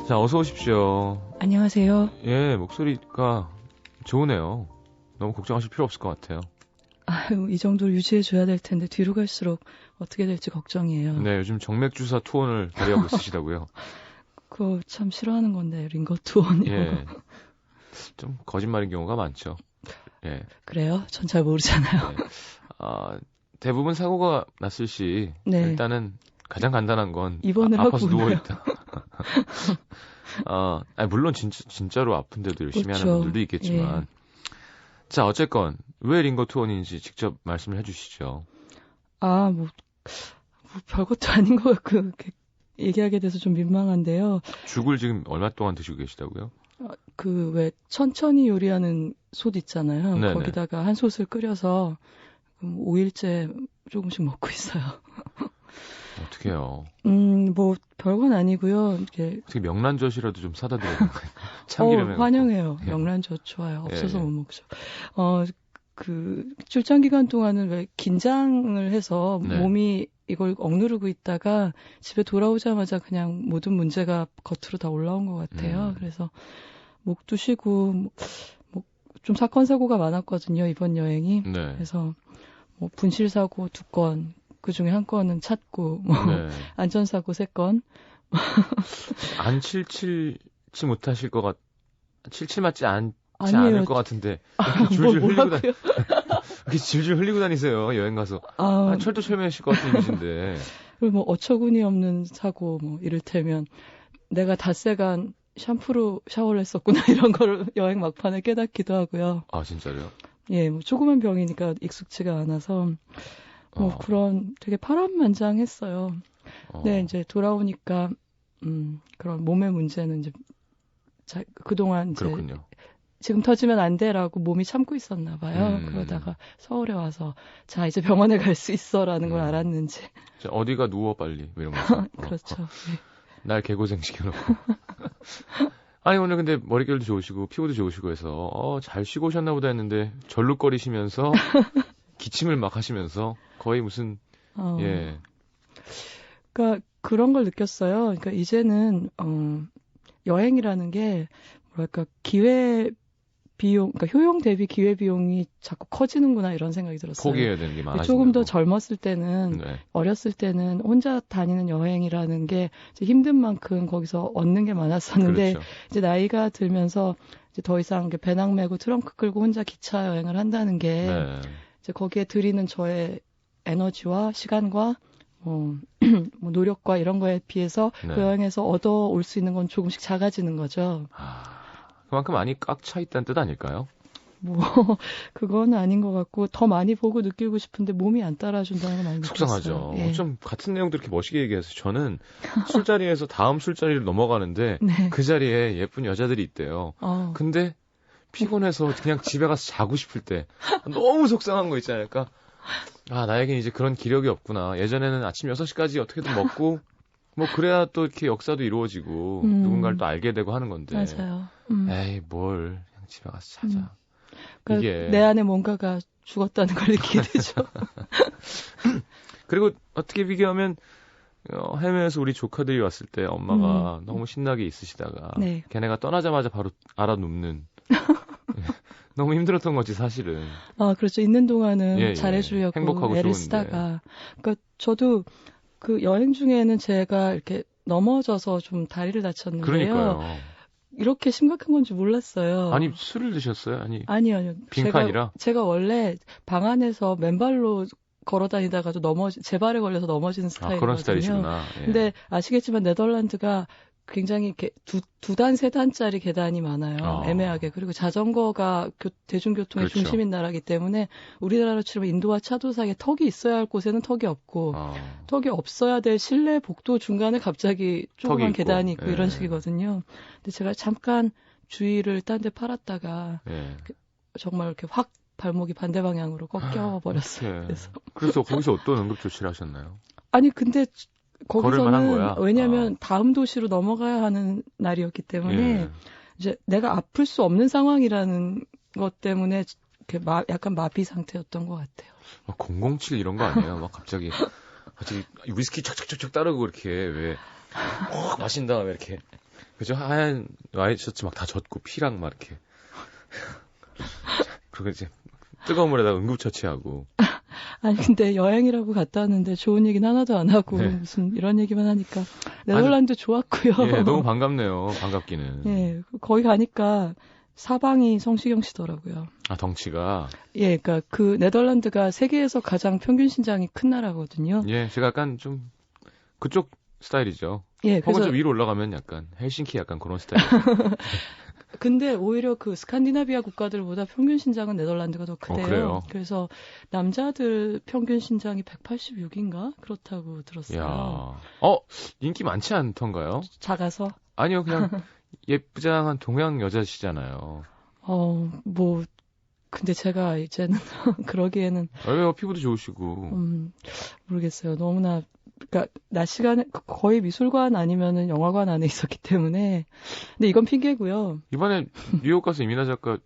자, 어서 오십시오. 안녕하세요. 예, 목소리가 좋으네요. 너무 걱정하실 필요 없을 것 같아요. 아유, 이 정도를 유지해줘야 될 텐데 뒤로 갈수록 어떻게 될지 걱정이에요. 네, 요즘 정맥주사 투혼을 발휘하고 있으시다고요. 그거 참 싫어하는 건데, 링거 투혼. 예, 좀 거짓말인 경우가 많죠. 예. 그래요? 전 잘 모르잖아요. 네. 대부분 사고가 났을 시 네. 일단은 가장 간단한 건 입원을 하고 아파서 오나요? 누워있다. 물론 진짜로 아픈데도 열심히 그렇죠. 하는 분들도 있겠지만. 예. 자, 어쨌건 왜 링거 투혼인지 직접 말씀을 해주시죠. 뭐 별것도 아닌 것 같고 이렇게 얘기하게 돼서 좀 민망한데요. 죽을 지금 얼마 동안 드시고 계시다고요? 왜 천천히 요리하는 솥 있잖아요. 네네. 거기다가 한 솥을 끓여서 5일째 조금씩 먹고 있어요. 어떻게 해요? 뭐 별건 아니고요. 이렇게 어떻게 명란젓이라도 좀 사다 드려야 될까요? 참기름에. 환영해요. 예. 명란젓 좋아요. 없어서 예. 못 먹죠. 출장 기간 동안은 왜 긴장을 해서 네. 몸이 이걸 억누르고 있다가 집에 돌아오자마자 그냥 모든 문제가 겉으로 다 올라온 것 같아요. 그래서 목도 쉬고 좀 사건 사고가 많았거든요. 이번 여행이. 네. 그래서 분실 사고 2건, 그 중에 한 건은 찾고 네. 안전사고 3건. 안 칠칠 못하실 것 칠칠 맞지 않지 아니에요. 않을 것 같은데 이렇게 줄줄 흘리고 뭐라고요? 이렇게 줄줄 흘리고 다니세요. 여행 가서. 철두철미하실 것 같은 이미지인데. 그리고 어처구니 없는 사고, 이를테면 내가 닷새간 샴푸로 샤워를 했었구나 이런 거를 여행 막판에 깨닫기도 하고요. 아, 진짜로요? 예, 조그만 병이니까 익숙지가 않아서 그런 되게 파란만장했어요. 네, 이제 돌아오니까 그런 몸의 문제는 이제 그동안 이제 그렇군요. 지금 터지면 안 돼라고 몸이 참고 있었나 봐요. 그러다가 서울에 와서 자 이제 병원에 갈 수 있어라는 걸 알았는지. 자, 어디가 누워 빨리 이런 거. 그렇죠. 네. 날 개고생 시켜놓고. 아니 오늘 근데 머릿결도 좋으시고 피부도 좋으시고 해서 잘 쉬고 오셨나 보다 했는데 절룩거리시면서 기침을 막 하시면서 거의 무슨 예. 그러니까 그런 걸 느꼈어요. 그러니까 이제는 여행이라는 게 뭐랄까 기회 비용, 그러니까 효용 대비 기회 비용이 자꾸 커지는구나 이런 생각이 들었어요. 포기해야 되는 게 많아지고. 조금 더 젊었을 때는, 네. 어렸을 때는 혼자 다니는 여행이라는 게 이제 힘든 만큼 거기서 얻는 게 많았었는데 그렇죠. 이제 나이가 들면서 이제 더 이상 배낭 메고 트렁크 끌고 혼자 기차 여행을 한다는 게 네. 이제 거기에 들이는 저의 에너지와 시간과 노력과 이런 거에 비해서 네. 그 여행에서 얻어올 수 있는 건 조금씩 작아지는 거죠. 그만큼 많이 꽉 차 있다는 뜻 아닐까요? 그건 아닌 것 같고 더 많이 보고 느끼고 싶은데 몸이 안 따라준다는 건 많이 느꼈어요. 속상하죠. 예. 좀 같은 내용도 이렇게 멋있게 얘기해서 저는 술자리에서 다음 술자리를 넘어가는데 네. 그 자리에 예쁜 여자들이 있대요. 근데 피곤해서 그냥 집에 가서 자고 싶을 때 너무 속상한 거 있지 않을까? 나에겐 이제 그런 기력이 없구나. 예전에는 아침 6시까지 어떻게든 먹고 그래야 또 이렇게 역사도 이루어지고 누군가를 또 알게 되고 하는 건데. 맞아요. 에이 뭘 그냥 집에 가서 자자. 그러니까 이게 내 안에 뭔가가 죽었다는 걸 느끼게 되죠. 그리고 어떻게 비교하면 해외에서 우리 조카들이 왔을 때 엄마가 너무 신나게 있으시다가 네. 걔네가 떠나자마자 바로 알아눕는 너무 힘들었던 거지 사실은. 그렇죠. 있는 동안은 예. 잘해주려고 행복하고 애를 좋은데. 쓰다가. 그러니까 저도 그 여행 중에는 제가 이렇게 넘어져서 좀 다리를 다쳤는데요. 그러니까요. 이렇게 심각한 건지 몰랐어요. 아니 술을 드셨어요? 아니요. 빈칸이라? 제가 원래 방 안에서 맨발로 걸어 다니다가도 제 발에 걸려서 넘어지는 스타일이거든요. 그런 스타일이시구나. 예. 근데 아시겠지만 네덜란드가 굉장히 이렇게 두 단, 세 단짜리 계단이 많아요. 애매하게. 그리고 자전거가 대중교통의 그렇죠. 중심인 나라이기 때문에 우리나라로 치면 인도와 차도 사이에 턱이 있어야 할 곳에는 턱이 없고 턱이 없어야 될 실내 복도 중간에 갑자기 조그만 계단이 있고 이런 식이거든요. 근데 제가 잠깐 주의를 딴 데 팔았다가 정말 이렇게 확 발목이 반대 방향으로 꺾여 버렸어요. 그래서 거기서 어떤 응급조치를 하셨나요? 아니 근데 걸을만 한 거기서는 거야? 왜냐하면 다음 도시로 넘어가야 하는 날이었기 때문에 이제 내가 아플 수 없는 상황이라는 것 때문에 이렇게 약간 마비 상태였던 것 같아요. 007 이런 거 아니에요? 막 갑자기 위스키 척척척척 따르고 이렇게 마신 다음에 이렇게 그죠? 하얀 와이셔츠 막 다 젖고 피랑 막 이렇게. 그리고 이제 뜨거운 물에다가 응급처치하고. 아니 근데 여행이라고 갔다 왔는데 좋은 얘기는 하나도 안 하고 네. 무슨 이런 얘기만 하니까 네덜란드 좋았고요. 예, 너무 반갑네요. 반갑기는. 예, 거기 가니까 사방이 성시경 씨더라고요. 아, 덩치가? 예, 그러니까 그 네덜란드가 세계에서 가장 평균 신장이 큰 나라거든요. 예, 제가 약간 좀 그쪽 스타일이죠. 예, 혹은 좀 위로 올라가면 약간 헬싱키 약간 그런 스타일. 근데 오히려 그 스칸디나비아 국가들보다 평균 신장은 네덜란드가 더 크대요. 그래요? 그래서 남자들 평균 신장이 186인가 그렇다고 들었어요. 야, 인기 많지 않던가요? 작아서? 아니요, 그냥 예쁘장한 동양 여자시잖아요. 뭐 근데 제가 이제는 그러기에는 왜요? 피부도 좋으시고. 모르겠어요. 너무나 그러니까 낮 시간에 거의 미술관 아니면은 영화관 안에 있었기 때문에. 근데 이건 핑계고요. 이번에 뉴욕 가서 이민아 작가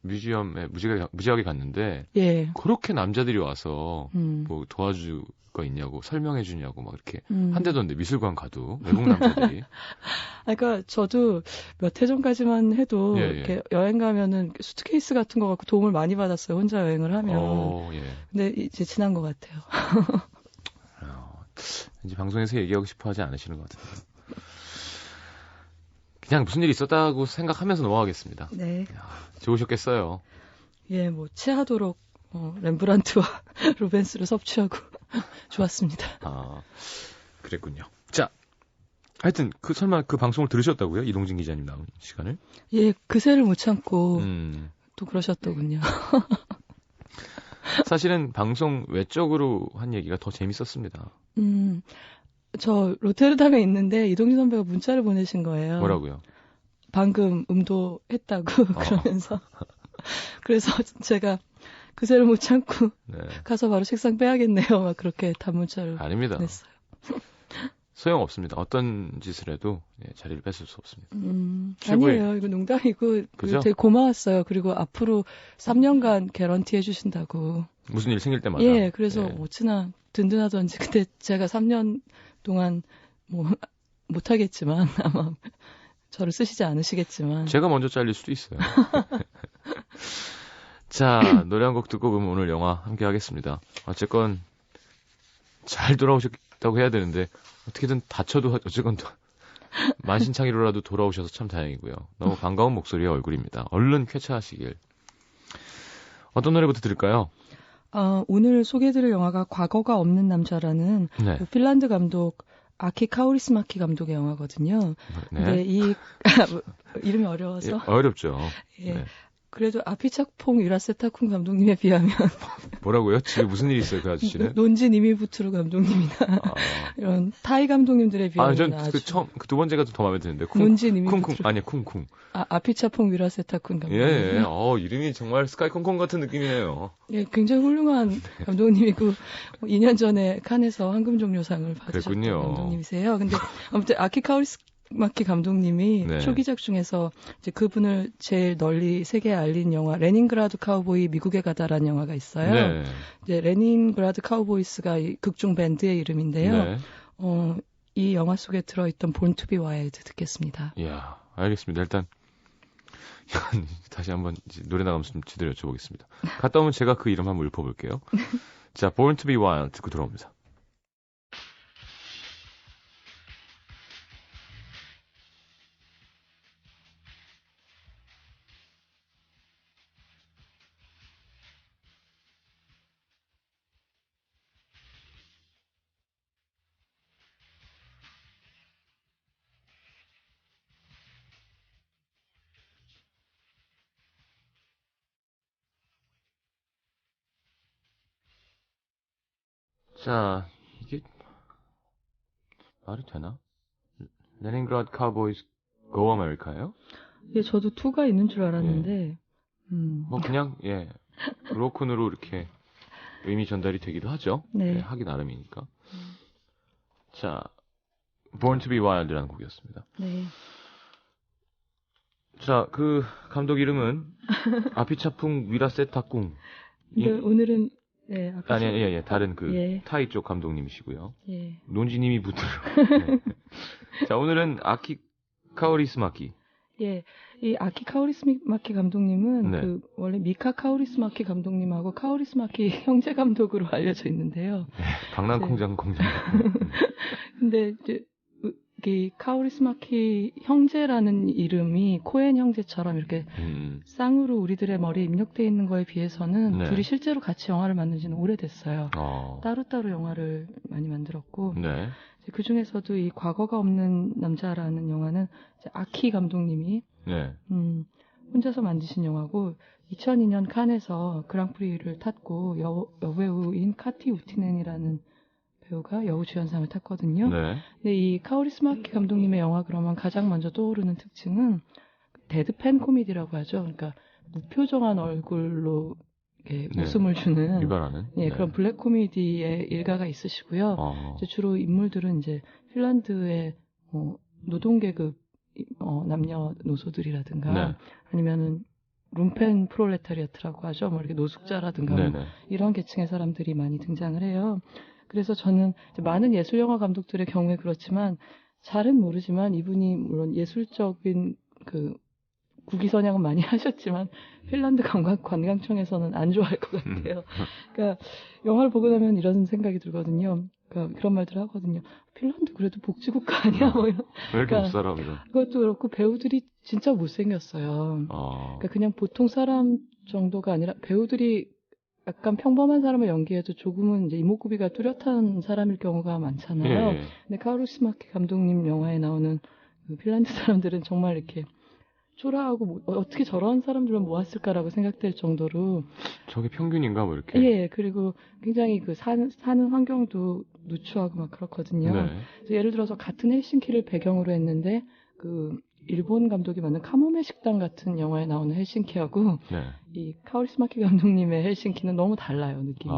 뮤지엄에 무지하게 갔는데 예. 그렇게 남자들이 와서 뭐 도와줄 거 있냐고 설명해 주냐고 막 이렇게 한대던데 미술관 가도 외국 남자들이. 그러니까 저도 몇 해 전까지만 해도 예, 이렇게 여행 가면은 수트케이스 같은 거 갖고 도움을 많이 받았어요. 혼자 여행을 하면. 예. 근데 이제 지난 것 같아요. 이제 방송에서 얘기하고 싶어 하지 않으시는 것 같은데. 그냥 무슨 일이 있었다고 생각하면서 넘어가겠습니다. 네. 좋으셨겠어요. 예, 뭐 체하도록 렘브란트와 루벤스를 섭취하고 좋았습니다. 아, 그랬군요. 자, 하여튼 설마 그 방송을 들으셨다고요? 이동진 기자님 나온 시간을? 예, 그새를 못 참고 또 그러셨더군요. 사실은 방송 외적으로 한 얘기가 더 재밌었습니다. 저 로테르담에 있는데 이동진 선배가 문자를 보내신 거예요. 뭐라고요? 방금 음도했다고 그러면서. 그래서 제가 그새를 못 참고 네. 가서 바로 책상 빼야겠네요. 막 그렇게 단문자를 아닙니다. 보냈어요. 소용없습니다. 어떤 짓을 해도 자리를 뺏을 수 없습니다. 아니에요. 이거 농담이고 되게 고마웠어요. 그리고 앞으로 3년간 개런티 해주신다고. 무슨 일 생길 때마다. 예, 그래서 어찌나 든든하던지. 근데 제가 3년 동안 뭐 못하겠지만 아마 저를 쓰시지 않으시겠지만. 제가 먼저 잘릴 수도 있어요. 자, 노래 한 곡 듣고 그럼 오늘 영화 함께 하겠습니다. 어쨌건 잘 돌아오셨다고 해야 되는데 어떻게든 다쳐도 어쨌건 만신창이로라도 돌아오셔서 참 다행이고요. 너무 반가운 목소리의 얼굴입니다. 얼른 쾌차하시길. 어떤 노래부터 들을까요? 오늘 소개해드릴 영화가 과거가 없는 남자라는 네. 핀란드 감독 아키 카오리스마키 감독의 영화거든요. 네. 근데 이 이름이 어려워서 예, 어렵죠. 예. 네. 그래도 아피차퐁 위라세타쿤 감독님에 비하면 뭐라고요? 집에 무슨 일이 있어요, 그 아저씨는? 논지 니미부트루 감독님이나 이런 타이 감독님들에 비하면 전 그 두 번째가 더 마음에 드는데. 논지 니미부트루. 아니, 쿵쿵. 아피차퐁 위라세타쿤 감독님. 예. 이름이 정말 스카이 콩콩 같은 느낌이네요. 예, 굉장히 훌륭한 감독님이고 2년 전에 칸에서 황금종려상을 받으셨던 감독님이세요. 근데 아무튼 아키 카오리스마키 감독님이 네. 초기작 중에서 이제 그분을 제일 널리 세계에 알린 영화 레닌그라드 카우보이 미국에 가다라는 영화가 있어요. 네. 이제 레닌그라드 카우보이스가 이 극중 밴드의 이름인데요. 네. 이 영화 속에 들어있던 Born to be Wild 듣겠습니다. 이야, 알겠습니다. 일단 다시 한번 노래 나가면서 좀 제대로 여쭤보겠습니다. 갔다 오면 제가 그 이름 한번 읊어볼게요. 자, Born to be Wild 듣고 들어옵니다. 자, 이게 말이 되나? 레닌그라드 카우보이스 고 아메리카예요? 예, 저도 2가 있는 줄 알았는데. 뭐 그냥 브로큰으로 이렇게 의미 전달이 되기도 하죠. 네. 하기 나름이니까. 자, Born to be Wild라는 곡이었습니다. 네. 자, 그 감독 이름은 아피차풍 위라세타꿍. 오늘은 네, 아니, 다른 타이 쪽 감독님이시고요. 예. 논지님이 붙들어. 네. 자, 오늘은 아키 카오리스마키. 예, 이 아키 카오리스마키 감독님은 네. 그 원래 미카 카오리스마키 감독님하고 카오리스마키 형제 감독으로 알려져 있는데요. 네, 강남공장 공장. 근데 이제 이 카오리스마키 형제라는 이름이 코엔 형제처럼 이렇게 쌍으로 우리들의 머리에 입력되어 있는 거에 비해서는 네. 둘이 실제로 같이 영화를 만든 지는 오래됐어요. 따로따로 영화를 많이 만들었고 네. 그 중에서도 이 과거가 없는 남자라는 영화는 이제 아키 감독님이 네. 혼자서 만드신 영화고 2002년 칸에서 그랑프리를 탔고 여배우인 카티 우티넨이라는 배우가 여우주연상을 탔거든요. 네. 근데 이 카오리스마키 감독님의 영화 그러면 가장 먼저 떠오르는 특징은 데드팬 코미디라고 하죠. 그러니까 무표정한 얼굴로 이렇게 네. 웃음을 주는 유발하는 네. 그런 블랙 코미디의 일가가 있으시고요. 이제 주로 인물들은 이제 핀란드의 노동계급 남녀노소들이라든가 네. 아니면은 룸펜 프롤레타리아트라고 하죠. 뭐 이렇게 노숙자라든가 뭐 이런 계층의 사람들이 많이 등장을 해요. 그래서 저는 이제 많은 예술영화 감독들의 경우에 그렇지만 잘은 모르지만 이분이 물론 예술적인 그 국위선양은 많이 하셨지만 핀란드 관광청에서는 안 좋아할 것 같아요. 그러니까 영화를 보고 나면 이런 생각이 들거든요. 그러니까 그런 말들을 하거든요. 핀란드 그래도 복지국가 아니야? 뭐 이런. 왜 이렇게 못 살아? 그것도 그렇고 배우들이 진짜 못생겼어요. 그러니까 그냥 보통 사람 정도가 아니라 배우들이 약간 평범한 사람을 연기해도 조금은 이제 이목구비가 뚜렷한 사람일 경우가 많잖아요. 예. 근데 카오리스마키 감독님 영화에 나오는 그 핀란드 사람들은 정말 이렇게 초라하고 어떻게 저런 사람들을 모았을까라고 생각될 정도로 저게 평균인가 뭐 이렇게. 예, 그리고 굉장히 그 사는 환경도 누추하고 막 그렇거든요. 네. 그래서 예를 들어서 같은 헬싱키를 배경으로 했는데 그 일본 감독이 만든 카모메 식당 같은 영화에 나오는 헬싱키하고 네. 이 카오리스마키 감독님의 헬싱키는 너무 달라요, 느낌이.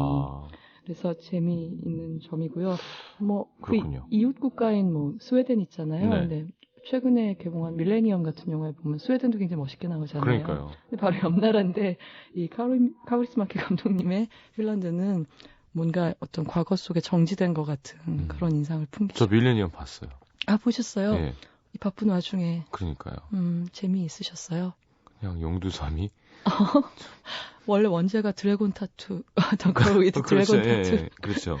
그래서 재미있는 점이고요. 뭐 그 이웃 국가인 뭐 스웨덴 있잖아요. 네. 근데 최근에 개봉한 밀레니엄 같은 영화에 보면 스웨덴도 굉장히 멋있게 나오잖아요. 그러니까요. 근데 바로 옆 나라인데 이 카오리스마키 감독님의 핀란드는 뭔가 어떤 과거 속에 정지된 것 같은 그런 인상을 풍기죠. 저 밀레니엄 봤어요. 아, 보셨어요? 네. 이 바쁜 와중에. 그러니까요. 재미있으셨어요? 그냥 용두삼이. 원래 원제가 드래곤 타투, 덩커 위드 그렇죠. 드래곤 타투. 예, 그렇죠.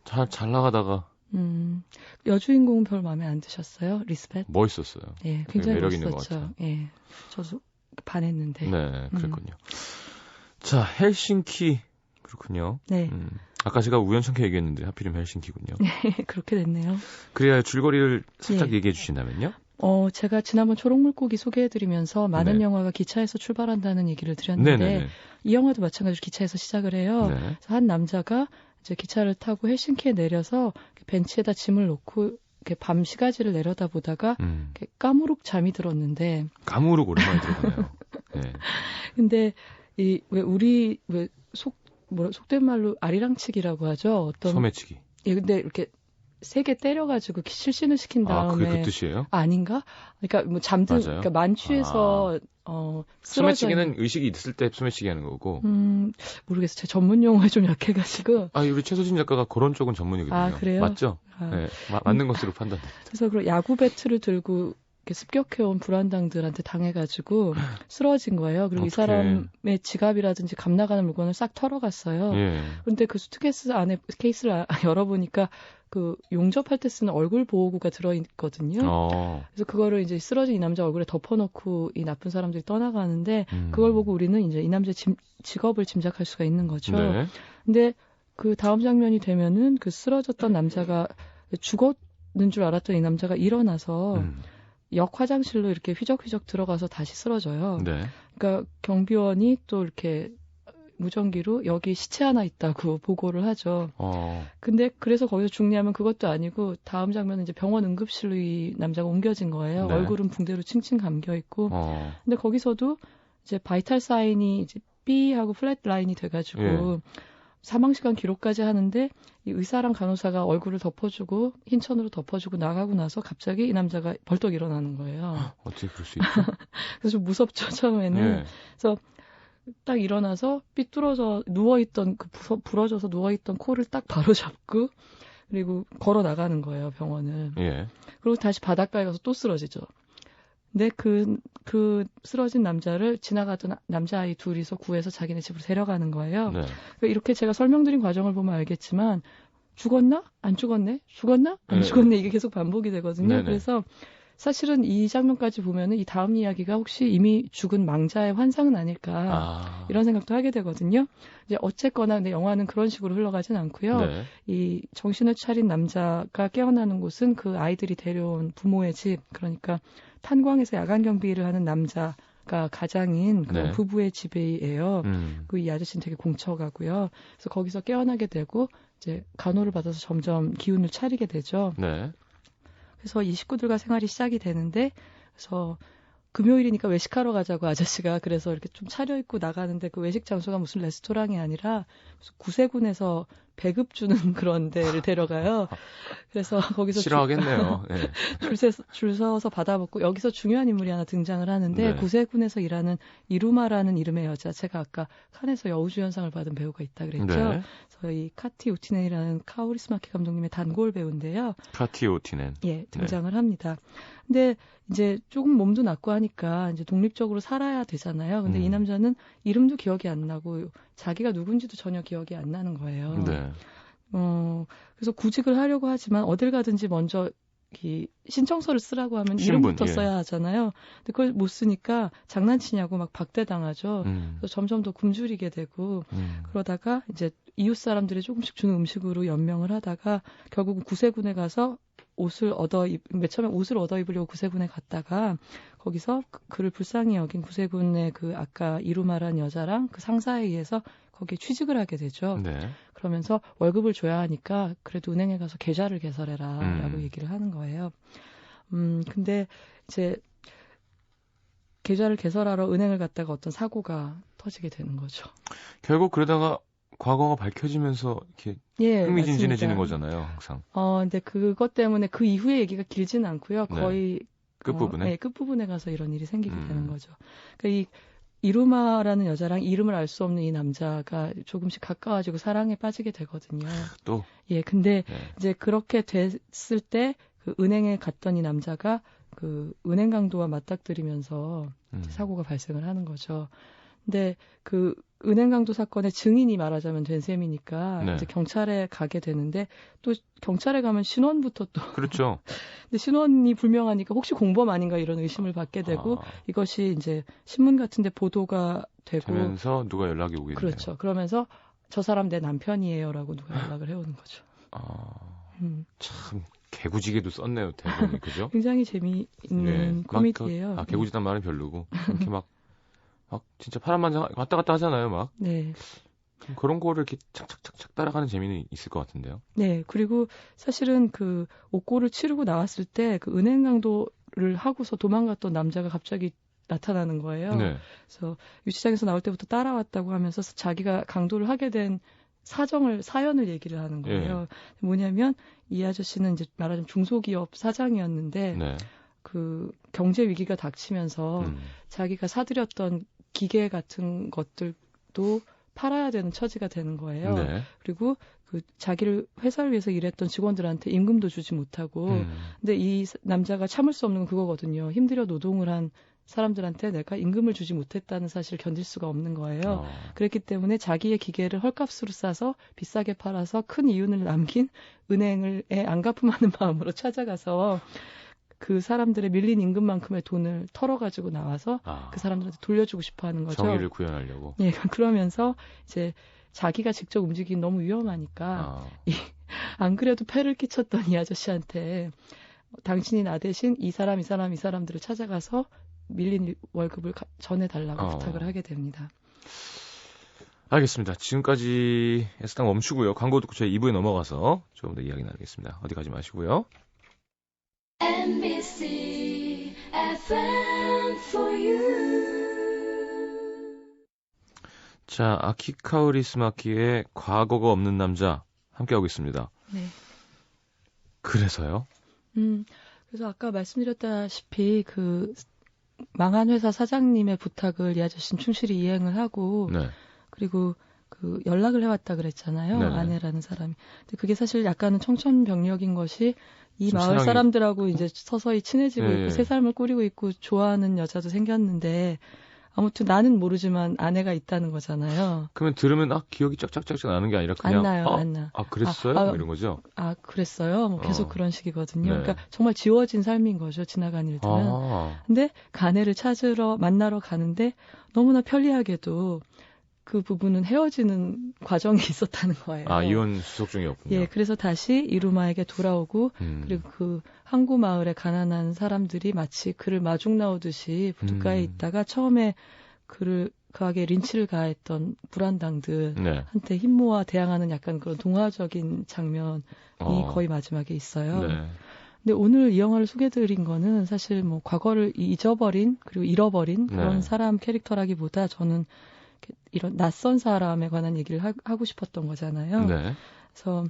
잘 나가다가. 여주인공은 별 마음에 안 드셨어요? 리스벳? 멋있었어요. 예, 굉장히 매력 있는 것 멋있었죠. 같아요. 예, 저도 반했는데. 네, 그랬군요. 자, 헬싱키. 그렇군요. 네. 아까 제가 우연찮게 얘기했는데 하필이면 헬싱키군요. 네, 그렇게 됐네요. 그래야 줄거리를 살짝 얘기해 주신다면요? 제가 지난번 초록물고기 소개해드리면서 많은 영화가 기차에서 출발한다는 얘기를 드렸는데 이 영화도 마찬가지로 기차에서 시작을 해요. 그래서 한 남자가 이제 기차를 타고 헬싱키에 내려서 벤치에다 짐을 놓고 이렇게 밤 시가지를 내려다보다가 이렇게 까무룩 잠이 들었는데 까무룩 오랜만에 들어보네요. 네. 근데 우리 속된 말로 아리랑치기라고 하죠. 어떤 소매치기. 예, 근데 이렇게 세게 때려가지고 실신을 시킨 다음에 그게 그 뜻이에요? 아닌가? 그러니까 뭐 그러니까 만취해서 소매치기는 의식이 있을 때 소매치기 하는 거고. 모르겠어요. 제 전문 용어에 좀 약해가지고. 우리 최소진 작가가 그런 쪽은 전문이거든요. 그래요? 맞죠? 네, 맞는 것으로 판단됩니다. 그래서 그 야구 배트를 들고 이렇게 습격해온 불안당들한테 당해가지고 쓰러진 거예요. 그리고 이 사람의 지갑이라든지 감 나가는 물건을 싹 털어갔어요. 그런데 그 수트케이스 안에 케이스를 열어보니까 그 용접할 때 쓰는 얼굴 보호구가 들어있거든요. 그래서 그거를 이제 쓰러진 이 남자 얼굴에 덮어놓고 이 나쁜 사람들이 떠나가는데 그걸 보고 우리는 이제 이 남자의 직업을 짐작할 수가 있는 거죠. 네. 근데 그 다음 장면이 되면은 그 쓰러졌던 남자가 죽었는 줄 알았던 이 남자가 일어나서 역 화장실로 이렇게 휘적휘적 들어가서 다시 쓰러져요. 네. 그러니까 경비원이 또 이렇게 무전기로 여기 시체 하나 있다고 보고를 하죠. 근데 그래서 거기서 중요하면 그것도 아니고 다음 장면은 이제 병원 응급실로 이 남자가 옮겨진 거예요. 네. 얼굴은 붕대로 칭칭 감겨 있고. 근데 거기서도 이제 바이탈 사인이 이제 B 하고 플랫 라인이 돼가지고 사망 시간 기록까지 하는데 이 의사랑 간호사가 얼굴을 덮어주고 흰 천으로 덮어주고 나가고 나서 갑자기 이 남자가 벌떡 일어나는 거예요. 어떻게 그럴 수 있죠? 그래서 좀 무섭죠 처음에는. 그래서 딱 일어나서 삐뚤어져 누워있던 부러져서 누워있던 코를 딱 바로 잡고 그리고 걸어 나가는 거예요, 병원을. 예. 그리고 다시 바닷가에 가서 또 쓰러지죠. 근데 그 쓰러진 남자를 지나가던 남자아이 둘이서 구해서 자기네 집으로 데려가는 거예요. 네. 이렇게 제가 설명드린 과정을 보면 알겠지만 죽었나? 안 죽었네? 죽었나? 안 죽었네? 이게 계속 반복이 되거든요. 네네. 그래서 사실은 이 장면까지 보면은 이 다음 이야기가 혹시 이미 죽은 망자의 환상은 아닐까 이런 생각도 하게 되거든요. 이제 어쨌거나 근데 영화는 그런 식으로 흘러가진 않고요. 네. 이 정신을 차린 남자가 깨어나는 곳은 그 아이들이 데려온 부모의 집, 그러니까 탄광에서 야간 경비를 하는 남자가 가장인 그런 네. 부부의 집이에요. 그 이 아저씨는 되게 공처가고요. 그래서 거기서 깨어나게 되고 이제 간호를 받아서 점점 기운을 차리게 되죠. 네. 그래서 이 식구들과 생활이 시작이 되는데, 그래서 금요일이니까 외식하러 가자고 아저씨가 그래서 이렇게 좀 차려입고 나가는데 그 외식 장소가 무슨 레스토랑이 아니라 구세군에서 배급 주는 그런 데를 데려가요. 그래서 거기서 싫어하겠네요. 네. 줄 서서 받아먹고 여기서 중요한 인물이 하나 등장을 하는데 네. 구세군에서 일하는 이루마라는 이름의 여자, 제가 아까 칸에서 여우주연상을 받은 배우가 있다 그랬죠. 네. 그래서 이 카티 우티넨이라는 카오리스마키 감독님의 단골 배우인데요. 카티 우티넨. 예, 등장을 네. 합니다. 근데 이제 조금 몸도 낫고 하니까 이제 독립적으로 살아야 되잖아요. 근데 이 남자는 이름도 기억이 안 나고 자기가 누군지도 전혀 기억이 안 나는 거예요. 네. 그래서 구직을 하려고 하지만 어딜 가든지 먼저 이 신청서를 쓰라고 하면 이름부터 예. 써야 하잖아요. 근데 그걸 못 쓰니까 장난치냐고 막 박대당하죠. 그래서 점점 더 굶주리게 되고 그러다가 이제 이웃 사람들이 조금씩 주는 음식으로 연명을 하다가 결국은 구세군에 가서 맨 처음에 옷을 얻어 입으려고 구세군에 갔다가 거기서 그를 불쌍히 여긴 구세군의 그 아까 이루마란 여자랑 그 상사에 의해서 거기에 취직을 하게 되죠. 네. 그러면서 월급을 줘야 하니까 그래도 은행에 가서 계좌를 개설해라 라고 얘기를 하는 거예요. 근데 이제 계좌를 개설하러 은행을 갔다가 어떤 사고가 터지게 되는 거죠. 결국 그러다가 과거가 밝혀지면서 이렇게 예, 흥미진진해지는 거잖아요, 항상. 근데 그것 때문에 그 이후의 얘기가 길지는 않고요. 거의 네. 끝부분에? 네, 끝부분에 가서 이런 일이 생기게 되는 거죠. 그러니까 이 이루마라는 여자랑 이름을 알 수 없는 이 남자가 조금씩 가까워지고 사랑에 빠지게 되거든요. 또? 예, 근데 네. 이제 그렇게 됐을 때 그 은행에 갔던 이 남자가 그 은행 강도와 맞닥뜨리면서 사고가 발생을 하는 거죠. 근데 그 은행 강도 사건의 증인이 말하자면 된 셈이니까 네. 이제 경찰에 가게 되는데 또 경찰에 가면 신원부터 또 그렇죠. 근데 신원이 불명하니까 혹시 공범 아닌가 이런 의심을 받게 되고 이것이 이제 신문 같은데 보도가 되면서 누가 연락이 오게 되네요. 그렇죠. 그러면서 저 사람 내 남편이에요라고 누가 연락을 해오는 거죠. 참 개구지게도 썼네요, 대본이 그죠? 굉장히 재미있는 코미디예요. 개구지단 말은 별로고 이렇게 막 진짜 파란만장 왔다 갔다 하잖아요, 막. 네. 그런 거를 이렇게 착착착착 따라가는 재미는 있을 것 같은데요. 네. 그리고 사실은 그 옥고를 치르고 나왔을 때 그 은행 강도를 하고서 도망갔던 남자가 갑자기 나타나는 거예요. 네. 그래서 유치장에서 나올 때부터 따라왔다고 하면서 자기가 강도를 하게 된 사연을 얘기를 하는 거예요. 네. 뭐냐면 이 아저씨는 이제 말하자면 중소기업 사장이었는데 네. 그 경제 위기가 닥치면서 자기가 사들였던 기계 같은 것들도 팔아야 되는 처지가 되는 거예요. 네. 그리고 그 자기를 회사를 위해서 일했던 직원들한테 임금도 주지 못하고 근데 이 남자가 참을 수 없는 건 그거거든요. 힘들여 노동을 한 사람들한테 내가 임금을 주지 못했다는 사실을 견딜 수가 없는 거예요. 그랬기 때문에 자기의 기계를 헐값으로 싸서 비싸게 팔아서 큰 이윤을 남긴 은행을 안 갚음하는 마음으로 찾아가서 그 사람들의 밀린 임금만큼의 돈을 털어가지고 나와서 그 사람들한테 돌려주고 싶어 하는 거죠. 정의를 구현하려고. 예, 그러면서 이제 자기가 직접 움직이긴 너무 위험하니까 안 그래도 패를 끼쳤던 이 아저씨한테 당신이 나 대신 이 사람들을 찾아가서 밀린 월급을 전해달라고 부탁을 하게 됩니다. 알겠습니다. 지금까지 에스당 멈추고요. 광고 듣고 저희 2부에 넘어가서 조금 더 이야기 나누겠습니다. 어디 가지 마시고요. MBC FM for you. 자, 아키 카오리스마키의 과거가 없는 남자 함께하고 있습니다. 네. 그래서요? 그래서 아까 말씀드렸다시피 그 망한 회사 사장님의 부탁을 이 아저씨는 충실히 이행을 하고 네. 그리고 그 연락을 해왔다 그랬잖아요. 네네. 아내라는 사람이. 근데 그게 사실 약간은 청천벽력인 것이 이 마을 사람들하고 이제 서서히 친해지고 있고 새 삶을 꾸리고 있고 좋아하는 여자도 생겼는데 아무튼 나는 모르지만 아내가 있다는 거잖아요. 그러면 들으면 기억이 쫙쫙쫙쫙 나는 게 아니라 그냥 안 나. 그랬어요? 뭐 이런 거죠? 그랬어요? 뭐 계속 그런 식이거든요. 네. 그러니까 정말 지워진 삶인 거죠. 지나간 일들은. 근데 그 아내를 만나러 가는데 너무나 편리하게도 그 부분은 헤어지는 과정이 있었다는 거예요. 이혼 수속 중이었군요. 예, 그래서 다시 이루마에게 돌아오고 그리고 그 항구 마을의 가난한 사람들이 마치 그를 마중 나오듯이 부둣가에 있다가 처음에 그에게 린치를 가했던 불안당들한테 힘모아 대항하는 약간 그런 동화적인 장면이 거의 마지막에 있어요. 네. 근데 오늘 이 영화를 소개해드린 거는 사실 뭐 과거를 잊어버린 그리고 잃어버린 그런 사람 캐릭터라기보다 저는 이런 낯선 사람에 관한 얘기를 하고 싶었던 거잖아요. 네. 그래서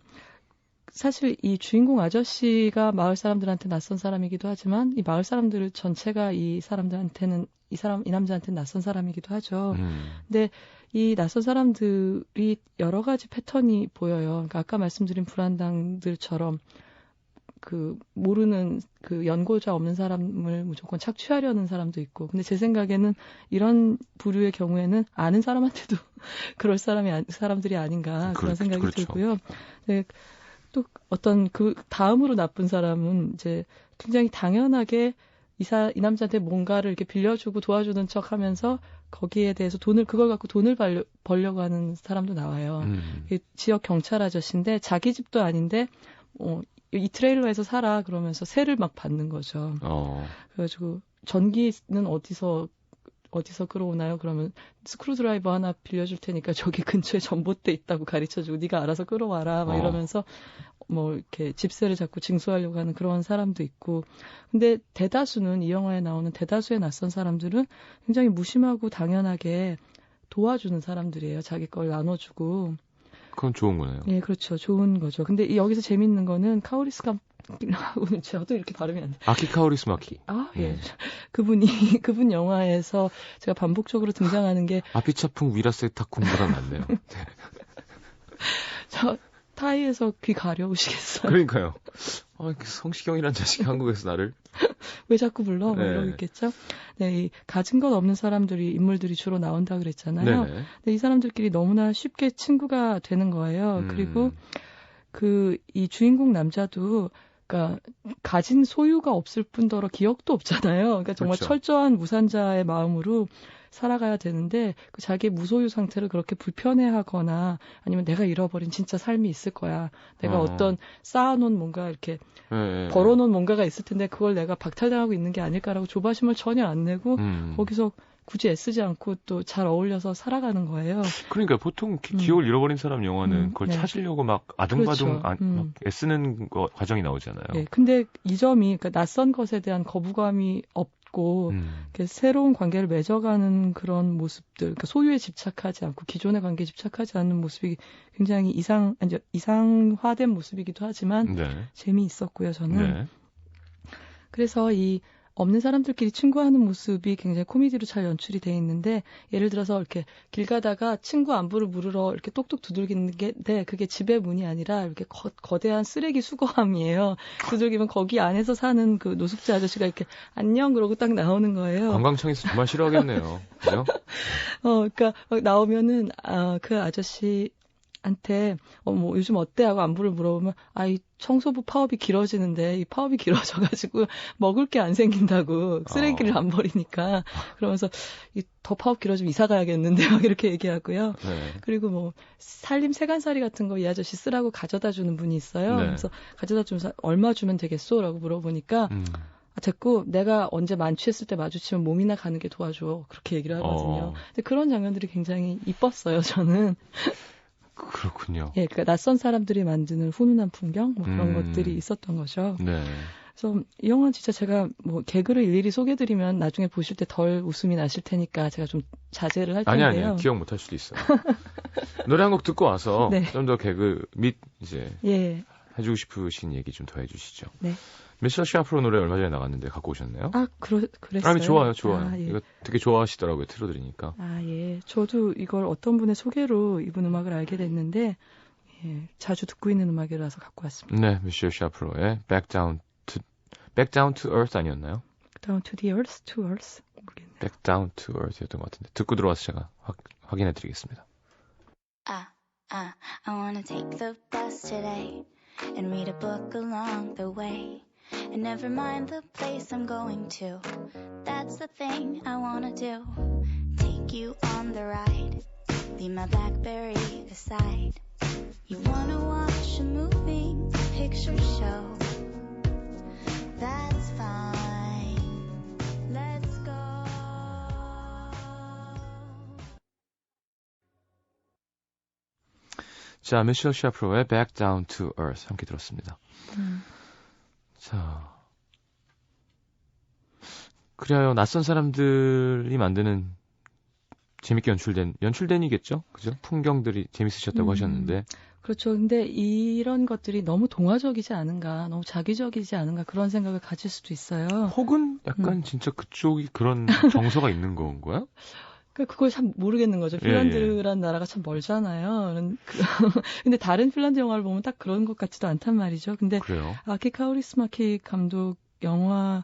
사실 이 주인공 아저씨가 마을 사람들한테 낯선 사람이기도 하지만 이 마을 사람들 전체가 이 남자한테는 낯선 사람이기도 하죠. 근데 이 낯선 사람들이 여러 가지 패턴이 보여요. 그러니까 아까 말씀드린 불안당들처럼 그 모르는 그 연고자 없는 사람을 무조건 착취하려는 사람도 있고, 근데 제 생각에는 이런 부류의 경우에는 아는 사람한테도 그럴 사람들이 아닌가 그런 생각이 그렇죠. 들고요. 네, 또 어떤 그 다음으로 나쁜 사람은 이제 굉장히 당연하게 이 남자한테 뭔가를 이렇게 빌려주고 도와주는 척하면서 거기에 대해서 그걸 갖고 돈을 벌려고 하는 사람도 나와요. 지역 경찰 아저씨인데 자기 집도 아닌데 이 트레일러에서 살아 그러면서 세를 막 받는 거죠. 그래가지고 전기는 어디서 끌어오나요? 그러면 스크루드라이버 하나 빌려줄 테니까 저기 근처에 전봇대 있다고 가르쳐주고 네가 알아서 끌어와라 막 이러면서 뭐 이렇게 집세를 자꾸 징수하려고 하는 그런 사람도 있고. 근데 대다수는 이 영화에 나오는 대다수의 낯선 사람들은 굉장히 무심하고 당연하게 도와주는 사람들이에요. 자기 걸 나눠주고. 그건 좋은 거네요. 예, 그렇죠. 좋은 거죠. 근데 여기서 재밌는 거는 카오리스가 오늘 저도 이렇게 발음이 안 돼. 아키 카오리스마키. 예. 그분 영화에서 제가 반복적으로 등장하는 게 아피차풍 위라세 타쿤보다 낫네요. 네. 저 타이에서 귀 가려우시겠어요? 그러니까요. 성시경이란 자식이 한국에서 나를 왜 자꾸 불러? 네. 이러고 있겠죠. 네, 이 가진 것 없는 인물들이 주로 나온다 그랬잖아요. 네네. 근데 이 사람들끼리 너무나 쉽게 친구가 되는 거예요. 그리고 이 주인공 남자도 그러니까 가진 소유가 없을 뿐더러 기억도 없잖아요. 그러니까 정말 그렇죠. 철저한 무산자의 마음으로 살아가야 되는데 그 자기의 무소유 상태를 그렇게 불편해하거나 아니면 내가 잃어버린 진짜 삶이 있을 거야. 내가 어떤 쌓아놓은 뭔가 이렇게 벌어놓은 뭔가가 있을 텐데 그걸 내가 박탈당하고 있는 게 아닐까라고 조바심을 전혀 안 내고 거기서 굳이 애쓰지 않고 또 잘 어울려서 살아가는 거예요. 그러니까 보통 기억을 잃어버린 사람 영화는 그걸 찾으려고 막 아둥바둥 그렇죠. 막 애쓰는 과정이 나오잖아요. 네, 근데 이 점이 그러니까 낯선 것에 대한 거부감이 없고 새로운 관계를 맺어가는 그런 모습들, 그러니까 소유에 집착하지 않고 기존의 관계에 집착하지 않는 모습이 굉장히 이상화된 모습이기도 하지만 재미있었고요, 저는. 네. 그래서 이 없는 사람들끼리 친구하는 모습이 굉장히 코미디로 잘 연출이 돼 있는데 예를 들어서 이렇게 길 가다가 친구 안부를 물으러 이렇게 똑똑 두들기는데 그게 집의 문이 아니라 이렇게 거대한 쓰레기 수거함이에요. 두들기면 거기 안에서 사는 그 노숙자 아저씨가 이렇게 안녕 그러고 딱 나오는 거예요. 관광청에서 정말 싫어하겠네요. 그죠? 그러니까 나오면은 그 아저씨 한테 뭐 요즘 어때 하고 안부를 물어보면 이 청소부 파업이 길어지는데 이 파업이 길어져가지고 먹을 게 안 생긴다고 쓰레기를 안 버리니까 그러면서 더 파업 길어지면 이사 가야겠는데 막 이렇게 얘기하고요. 네. 그리고 뭐 살림 세간살이 같은 거 이 아저씨 쓰라고 가져다 주는 분이 있어요. 네. 그래서 가져다 주면서 얼마 주면 되겠소라고 물어보니까 됐고 내가 언제 만취했을 때 마주치면 몸이나 가는 게 도와줘 그렇게 얘기를 하거든요. 근데 그런 장면들이 굉장히 이뻤어요. 저는. 그렇군요. 예, 그러니까 낯선 사람들이 만드는 훈훈한 풍경 뭐 그런 것들이 있었던 거죠. 네. 그래서 이 영화는 진짜 제가 뭐 개그를 일일이 소개드리면 나중에 보실 때 덜 웃음이 나실 테니까 제가 좀 자제를 할 텐데요. 아니요. 기억 못 할 수도 있어요. 노래 한 곡 듣고 와서 좀 더 개그 및 이제 해주고 싶으신 얘기 좀 더 해주시죠. 네. 미셸 샤프로 노래 얼마 전에 나갔는데 갖고 오셨나요? 그랬어요? 아니, 좋아요. 예. 이거 되게 좋아하시더라고요, 틀어드리니까. 예. 저도 이걸 어떤 분의 소개로 이분 음악을 알게 됐는데, 예, 자주 듣고 있는 음악이라서 갖고 왔습니다. 네, 미셸 샤프로의 Back Down to Earth 아니었나요? Down to the Earth, to Earth? 모르겠네요. Back Down to Earth였던 것 같은데 듣고 들어와서 제가 확인해드리겠습니다. I wanna take the bus today and read a book along the way. And never mind the place I'm going to. That's the thing I wanna do. Take you on the ride. Leave my BlackBerry aside. You wanna watch a moving picture show. That's fine. Let's go. 자, 미셸 샤프로의 Back Down to Earth 함께 들었습니다. 자, 그래요. 낯선 사람들이 만드는 재밌게 연출된이겠죠? 그죠? 풍경들이 재밌으셨다고 하셨는데. 그렇죠. 근데 이런 것들이 너무 동화적이지 않은가, 너무 자기적이지 않은가 그런 생각을 가질 수도 있어요. 혹은 약간 진짜 그쪽이 그런 정서가 있는 건가요? 그걸 참 모르겠는 거죠. 핀란드란 나라가 참 멀잖아요. 근데 다른 핀란드 영화를 보면 딱 그런 것 같지도 않단 말이죠. 근데 그래요? 아키 카우리스마키 감독 영화의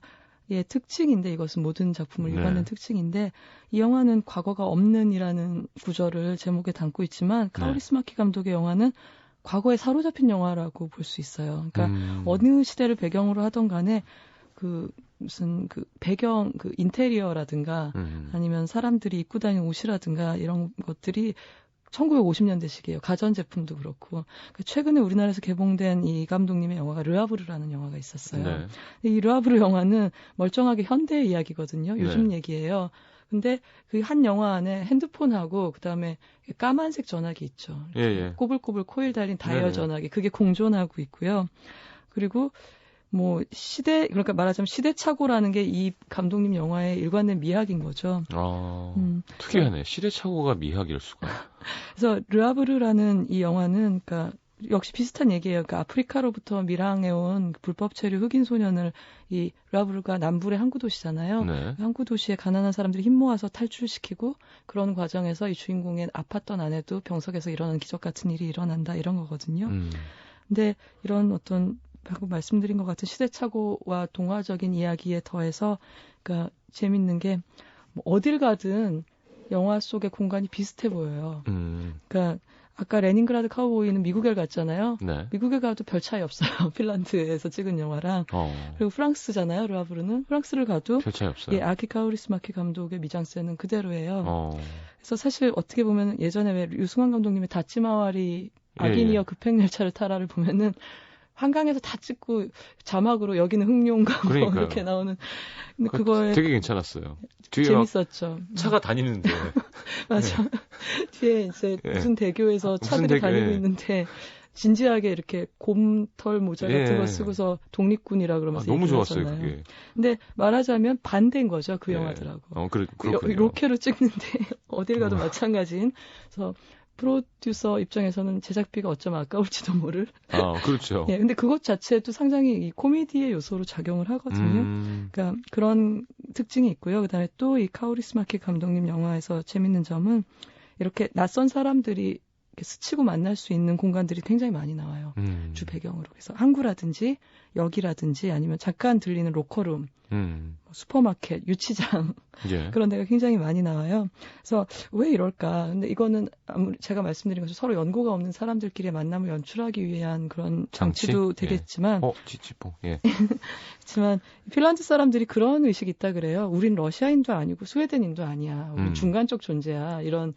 특징인데, 이것은 모든 작품을 일관된 특징인데, 이 영화는 과거가 없는이라는 구절을 제목에 담고 있지만 카우리스마키 감독의 영화는 과거에 사로잡힌 영화라고 볼 수 있어요. 그러니까 어느 시대를 배경으로 하던 간에 무슨 배경 인테리어라든가 아니면 사람들이 입고 다니는 옷이라든가 이런 것들이 1950년대식이에요. 가전제품도 그렇고. 그러니까 최근에 우리나라에서 개봉된 이 감독님의 영화가 르하브르라는 영화가 있었어요. 네. 이 르하브르 영화는 멀쩡하게 현대 이야기거든요. 요즘 얘기예요. 근데 그 한 영화 안에 핸드폰하고 그다음에 까만색 전화기 있죠. 꼬불꼬불 코일 달린 다이얼 전화기. 그게 공존하고 있고요. 그리고 그러니까 말하자면 시대착오라는 게 이 감독님 영화의 일관된 미학인 거죠. 특이하네. 시대착오가 미학일 수가. 그래서 르하브르라는 이 영화는, 그러니까 역시 비슷한 얘기예요. 그러니까 아프리카로부터 밀항해온 불법 체류 흑인 소년을, 이 르하브르가 남부의 항구 도시잖아요. 네. 항구 도시에 가난한 사람들이 힘 모아서 탈출시키고, 그런 과정에서 이 주인공의 아팠던 아내도 병석에서 일어나는 기적 같은 일이 일어난다, 이런 거거든요. 근데 이런 어떤 방금 말씀드린 것 같은 시대착오와 동화적인 이야기에 더해서, 그러니까 재밌는 게 어딜 가든 영화 속의 공간이 비슷해 보여요. 그러니까 아까 레닌그라드 카우보이는 미국에 갔잖아요. 네. 미국에 가도 별 차이 없어요. 핀란드에서 찍은 영화랑. 그리고 프랑스잖아요. 르하브르는. 프랑스를 가도 별 차이 없어요. 아키 카우리스마키 감독의 미장센은 그대로예요. 그래서 사실 어떻게 보면 예전에 왜 류승환 감독님의 다치마와리 아기니어 급행열차를 타라를 보면은 한강에서 다 찍고 자막으로 여기는 흑룡강 이렇게 나오는. 근데 그거에 되게 괜찮았어요. 뒤에 재밌었죠. 차가 다니는데. 맞아. 뒤에 이제 무슨 대교에서 차들이 다니고 있는데 진지하게 이렇게 곰털 모자 같은 거 쓰고서 독립군이라 그러면서 너무 좋았어요, 그게. 근데 말하자면 반대인 거죠, 그 영화들하고. 그렇군요. 로케로 찍는데 어딜 가도 마찬가지인. 그래서 프로듀서 입장에서는 제작비가 어쩌면 아까울지도 모를. 그렇죠. 근데 그것 자체도 상당히 이 코미디의 요소로 작용을 하거든요. 그러니까 그런 특징이 있고요. 그다음에 또 이 카우리스마키 감독님 영화에서 재밌는 점은 이렇게 낯선 사람들이 이렇게 스치고 만날 수 있는 공간들이 굉장히 많이 나와요. 주 배경으로. 그래서 항구라든지 역이라든지 아니면 잠깐 들리는 로커룸, 슈퍼마켓, 유치장 그런 데가 굉장히 많이 나와요. 그래서 왜 이럴까? 근데 이거는 아무리 제가 말씀드린 것처럼 서로 연고가 없는 사람들끼리의 만남을 연출하기 위한 그런 장치도 되겠지만, 지치뽕. 그렇지만 핀란드 사람들이 그런 의식이 있다 그래요. 우린 러시아인도 아니고 스웨덴인도 아니야. 우린 중간적 존재야. 이런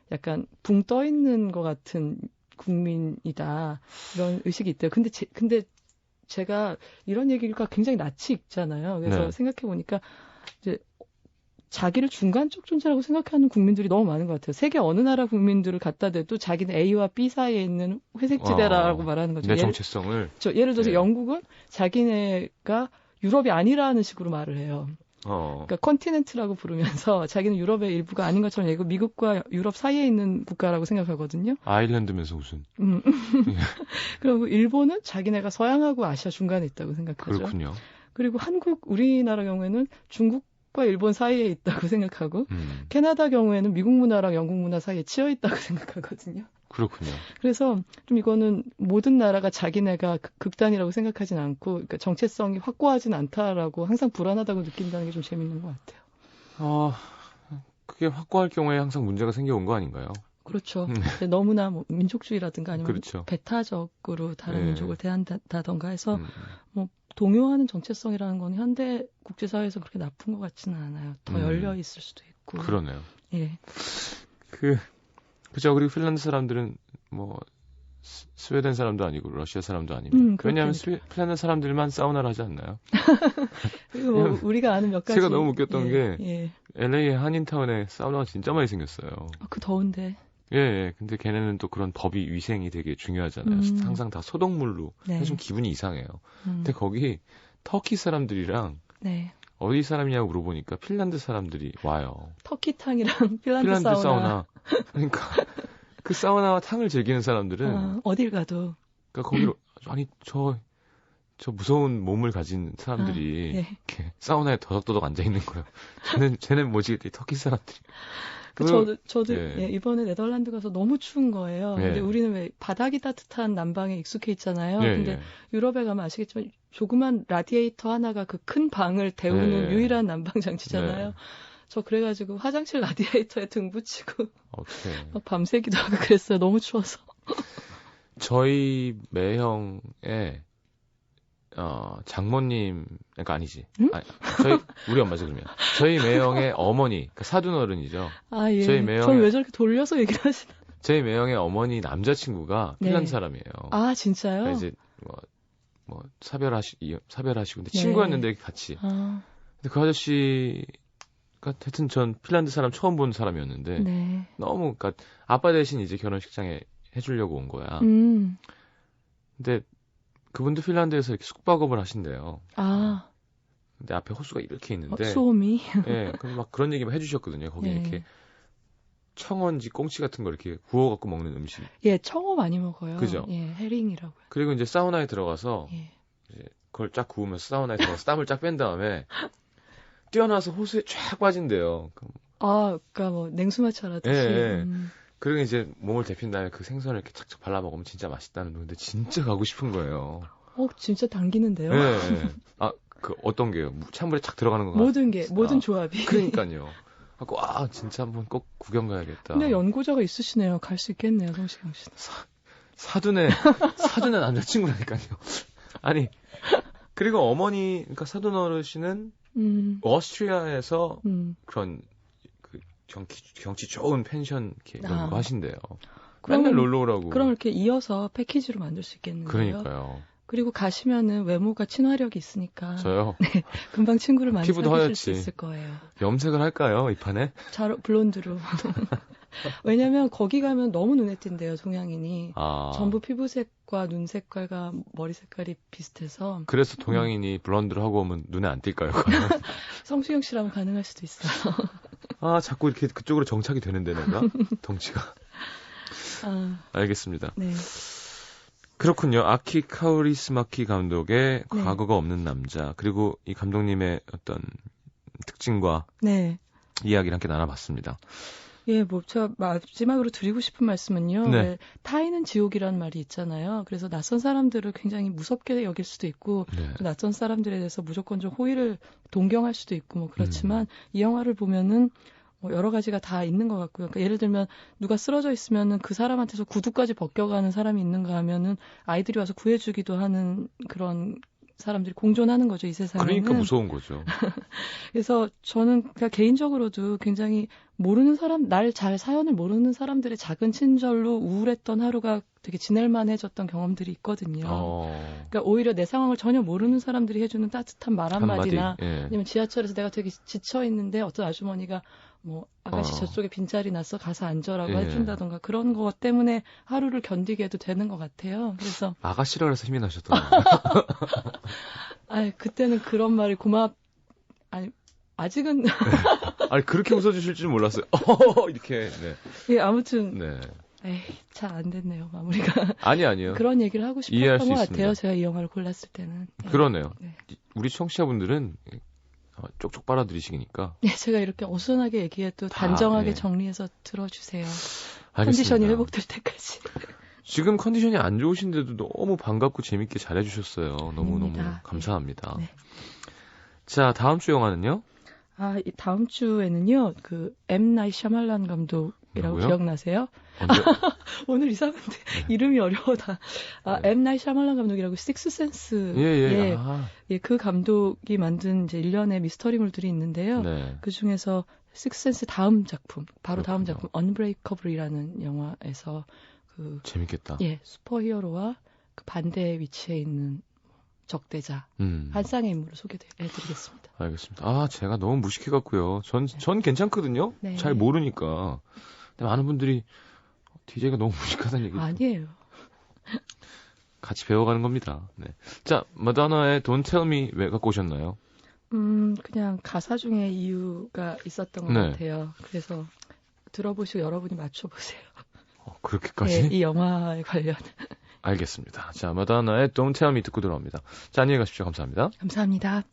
약간 붕 떠 있는 것 같은 국민이다. 이런 의식이 있대요. 근데 제가 이런 얘기가 굉장히 낯이 익잖아요. 그래서 생각해 보니까 이제 자기를 중간적 존재라고 생각하는 국민들이 너무 많은 것 같아요. 세계 어느 나라 국민들을 갖다 대도 자기는 A와 B 사이에 있는 회색지대라고 말하는 거죠. 내 정체성을. 예를 들어서 영국은 자기네가 유럽이 아니라는 식으로 말을 해요. 그러니까 컨티넨트라고 부르면서 자기는 유럽의 일부가 아닌 것처럼 얘기하고 미국과 유럽 사이에 있는 국가라고 생각하거든요. 아일랜드면서 무슨. 그리고 일본은 자기네가 서양하고 아시아 중간에 있다고 생각하죠. 그렇군요. 그리고 우리나라 경우에는 중국과 일본 사이에 있다고 생각하고 캐나다 경우에는 미국 문화랑 영국 문화 사이에 치여 있다고 생각하거든요. 그렇군요. 그래서 좀 이거는 모든 나라가 자기네가 극단이라고 생각하진 않고 그러니까 정체성이 확고하진 않다라고 항상 불안하다고 느낀다는 게 좀 재밌는 것 같아요. 그게 확고할 경우에 항상 문제가 생겨온 거 아닌가요? 그렇죠. 너무나 뭐 민족주의라든가 아니면 그렇죠. 배타적으로 다른 민족을 대한다던가 해서 뭐 동요하는 정체성이라는 건 현대 국제사회에서 그렇게 나쁜 것 같지는 않아요. 더 열려 있을 수도 있고. 그러네요. 예. 그죠. 그리고 핀란드 사람들은 뭐 스웨덴 사람도 아니고 러시아 사람도 아닙니다. 왜냐하면 핀란드 사람들만 사우나를 하지 않나요? 그리고 뭐 우리가 아는 몇 가지. 제가 너무 웃겼던 게 LA의 한인타운에 사우나가 진짜 많이 생겼어요. 그 더운데. 예. 근데 걔네는 또 그런 법이 위생이 되게 중요하잖아요. 항상 다 소독물로. 좀 기분이 이상해요. 근데 거기 터키 사람들이랑 어디 사람이냐고 물어보니까 핀란드 사람들이 와요. 터키탕이랑 핀란드 사우나. 그러니까 그 사우나와 탕을 즐기는 사람들은 어딜 가도. 그러니까 거기로 아니 저 무서운 몸을 가진 사람들이 이렇게 사우나에 더덕더덕 앉아 있는 거예요. 쟤는 뭐지? 터키 사람들이. 저도 이번에 네덜란드 가서 너무 추운 거예요. 근데 우리는 왜 바닥이 따뜻한 난방에 익숙해 있잖아요. 근데 유럽에 가면 아시겠지만 조그만 라디에이터 하나가 그 큰 방을 데우는 유일한 난방 장치잖아요. 저 그래가지고 화장실 라디에이터에 등 붙이고 막 밤새기도 하고 그랬어요. 너무 추워서. 저희 매형의 장모님, 그러니까 아니지. 우리 엄마죠, 그러면. 저희 매형의 어머니, 그러니까 사돈어른이죠. 예. 저희 매형의. 전 왜 저렇게 돌려서 얘기를 하시나? 저희 매형의 어머니 남자친구가 핀란드 사람이에요. 아, 진짜요? 그러니까 이제 뭐 사별하시고, 근데 친구였는데 같이. 근데 그 아저씨가 하여튼 전 핀란드 사람 처음 본 사람이었는데 너무, 그러니까 아빠 대신 이제 결혼식장에 해주려고 온 거야. 근데 그분도 핀란드에서 이렇게 숙박업을 하신대요. 근데 앞에 호수가 이렇게 있는데. 소미. 그럼 막 그런 얘기만 해주셨거든요. 거기 이렇게 청원지, 꽁치 같은 거 이렇게 구워갖고 먹는 음식. 청어 많이 먹어요. 그죠? 해링이라고요. 그리고 이제 사우나에 들어가서 이제 그걸 쫙 구우면서 사우나에 들어가서 땀을 쫙 뺀 다음에 뛰어나서 호수에 쫙 빠진대요. 그러니까 뭐 냉수마차 하듯이. 그리고 이제 몸을 데핀 다음에 그 생선을 이렇게 착착 발라 먹으면 진짜 맛있다는 건데 진짜 가고 싶은 거예요. 진짜 당기는데요. 그 어떤 게요? 찬물에 착 들어가는 건가요? 모든 조합이. 그러니까요. 진짜 한번 꼭 구경 가야겠다. 근데 연고자가 있으시네요. 갈 수 있겠네요, 성시경 씨는. 사돈의 남자친구라니까요. 아니, 그리고 어머니, 그러니까 사돈 어르신은 오스트리아에서 그런 경치 좋은 펜션 이런 거 하신대요. 맨날 놀러 오라고. 그럼 이렇게 이어서 패키지로 만들 수 있겠는데요. 그러니까요. 그리고 가시면은 외모가 친화력이 있으니까. 저요? 금방 친구를 많이 사귀실 수 있을 거예요. 염색을 할까요, 이 판에? 블론드로. 왜냐면 거기 가면 너무 눈에 띈대요, 동양인이. 전부 피부색과 눈 색깔과 머리 색깔이 비슷해서. 그래서 동양인이 블론드를 하고 오면 눈에 안 띌까요? 성시경 씨라면 가능할 수도 있어요. 자꾸 이렇게 그쪽으로 정착이 되는데 내가 덩치가. 알겠습니다. 그렇군요. 아키 카우리스마키 감독의 과거가 없는 남자, 그리고 이 감독님의 어떤 특징과 이야기를 함께 나눠봤습니다. 제가 마지막으로 드리고 싶은 말씀은요. 타인은 지옥이라는 말이 있잖아요. 그래서 낯선 사람들을 굉장히 무섭게 여길 수도 있고, 또 낯선 사람들에 대해서 무조건 좀 호의를 동경할 수도 있고, 뭐 그렇지만 이 영화를 보면은 여러 가지가 다 있는 것 같고요. 그러니까 예를 들면 누가 쓰러져 있으면은 그 사람한테서 구두까지 벗겨가는 사람이 있는가 하면은 아이들이 와서 구해주기도 하는 그런 사람들이 공존하는 거죠, 이 세상에는. 그러니까 무서운 거죠. 그래서 저는 그러니까 개인적으로도 굉장히 모르는 사람, 날 잘 사연을 모르는 사람들의 작은 친절로 우울했던 하루가 되게 지낼만해졌던 경험들이 있거든요. 그러니까 오히려 내 상황을 전혀 모르는 사람들이 해주는 따뜻한 말 한마디나 아니면 지하철에서 내가 되게 지쳐있는데 어떤 아주머니가 아가씨 저쪽에 빈자리 났어 가서 앉아라고 해준다던가 그런 것 때문에 하루를 견디게 해도 되는 것 같아요. 그래서 아가씨라 해서 힘이 나셨더라고요. 그때는 그런 말이 아직은. 네. 아니, 그렇게 웃어주실 줄 몰랐어요. 이렇게, 네. 예, 아무튼. 네. 에이, 잘 안 됐네요, 마무리가. 아니요. 그런 얘기를 하고 싶었던 것 같아요, 제가 이 영화를 골랐을 때는. 네. 그러네요. 네. 우리 청취자분들은 쪽쪽 빨아들이시니까. 네, 제가 이렇게 어수선하게 얘기해도 단정하게 네. 정리해서 들어주세요. 알겠습니다. 컨디션이 회복될 때까지. 지금 컨디션이 안 좋으신데도 너무 반갑고 재밌게 잘해주셨어요. 너무너무 감사합니다. 네. 자, 다음 주 영화는요? 이 다음 주에는요, M. 나잇 샤말란 감독이라고 뭐요? 기억나세요? 오늘 이상한데, 이름이 어려워다. M. 나잇 샤말란 감독이라고 식스센스. 예, 그 감독이 만든 이제 일련의 미스터리물들이 있는데요. 네. 그 중에서 식스센스 다음 작품, 바로 다음 그렇군요. 작품, 언브레이커블이라는 영화에서 재밌겠다. 예, 슈퍼히어로와 그 반대 위치에 있는 적대자 한 쌍의 인물을 소개해드리겠습니다. 알겠습니다. 제가 너무 무식해갖고요. 전 괜찮거든요. 네. 잘 모르니까. 근데 많은 분들이 DJ가 너무 무식하다는 얘기. 아니에요. 같이 배워가는 겁니다. 네. 자, 마더나의 Don't Tell Me 왜 갖고 오셨나요? 그냥 가사 중에 이유가 있었던 것 네. 같아요. 그래서 들어보시고 여러분이 맞춰보세요. 그렇게까지? 네, 이 영화에 관련. 알겠습니다. 자, 마더나의 Don't Tell Me 듣고 들어옵니다. 자, 안녕히 가십시오. 감사합니다. 감사합니다.